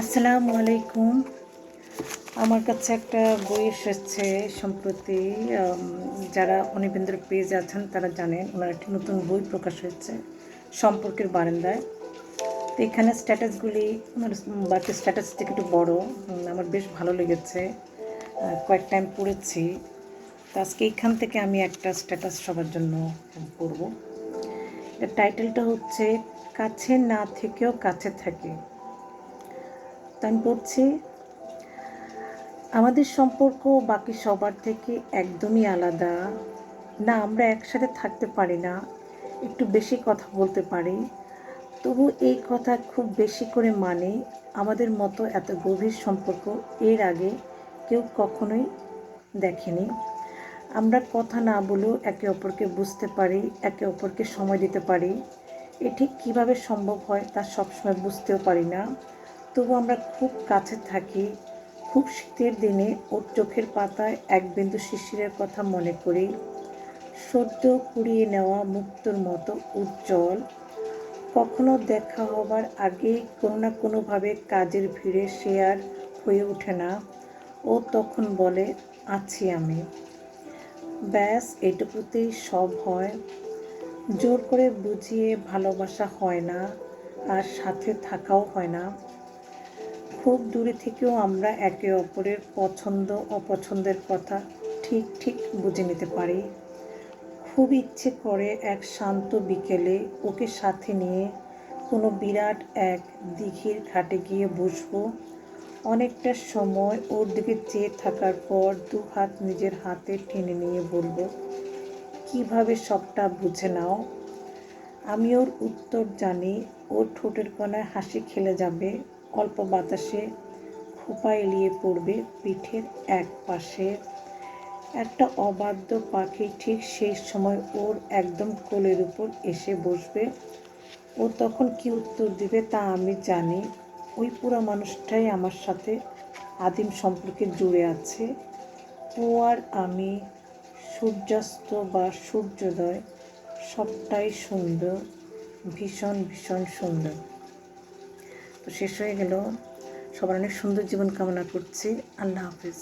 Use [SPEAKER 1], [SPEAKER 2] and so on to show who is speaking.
[SPEAKER 1] আসসালামু আলাইকুম। আমার কাছে একটা বই এসেছে সম্প্রতি। যারা অনিবেন্দ্র পেজ আছেন তারা জানেন, ওনার একটি নতুন বই প্রকাশ হয়েছে, সম্পর্কের বারান্দায়। তো এখানে স্ট্যাটাসগুলি, ওনার বাকি স্ট্যাটাস থেকে একটু বড়, আমার বেশ ভালো লেগেছে, কয়েক টাইম পড়েছি। তো আজকে এইখান থেকে আমি একটা স্ট্যাটাস সবার জন্য পড়ব। এর টাইটেলটা হচ্ছে কাছে না থেকেও কাছে থাকে। তো আমি পড়ছি। আমাদের সম্পর্ক বাকি সবার থেকে একদমই আলাদা। না, আমরা একসাথে থাকতে পারি না, একটু বেশি কথা বলতে পারি, তবু এই কথা খুব বেশি করে মানি। আমাদের মতো এত গভীর সম্পর্ক এর আগে কেউ কখনোই দেখেনি। আমরা কথা না বলেও একে অপরকে বুঝতে পারি, একে অপরকে সময় দিতে পারি। এ ঠিক কীভাবে সম্ভব হয় তা সবসময় বুঝতেও পারি না, তবু আমরা খুব কাছে থাকি। খুব শীতের দিনে ওর চোখের পাতায় এক বিন্দু শিশিরের কথা মনে করি। সদ্য কুড়িয়ে নেওয়া মুক্তোর মতো উজ্জ্বল। কখনো দেখা হবার আগেই কোনো না কোনোভাবে কাজের ভিড়ে সে আর হয়ে ওঠে না। ও তখন বলে, আছি আমি। ব্যাস, এটুকুতেই সব হয়। জোর করে বুঝিয়ে ভালোবাসা হয় না, আর সাথে থাকাও হয় না। খুব দূরে থেকেও আমরা একে অপরের পছন্দ অপছন্দের কথা ঠিক ঠিক বুঝে নিতে পারি। খুব ইচ্ছে করে এক শান্ত বিকেলে ওকে সাথে নিয়ে কোনো বিরাট এক দিঘির ঘাটে গিয়ে বসবো। অনেকটা সময় ওর দিকে চেয়ে থাকার পর দু হাত নিজের হাতে টেনে নিয়ে বলবো, কিভাবে সবটা বুঝে নাও। আমি ওর উত্তর জানি। ওর ঠোঁটের কোণায় হাসি খেলে যাবে, অল্প বাতাসে খোপা এলিয়ে পড়বে পিঠের এক পাশে। একটা অবাধ্য পাখি ঠিক সেই সময় ওর একদম কোলের উপর এসে বসবে। ও তখন কি উত্তর দিবে তা আমি জানি। ওই পুরো মানুষটাই আমার সাথে আদিম সম্পর্কে জুড়ে আছে। ও আর আমি, সূর্যাস্ত বা সূর্যোদয়, সবটাই সুন্দর, ভীষণ ভীষণ সুন্দর। তো শেষ হয়ে গেল। সবার অনেক সুন্দর জীবন কামনা করছি। আল্লাহ হাফিজ।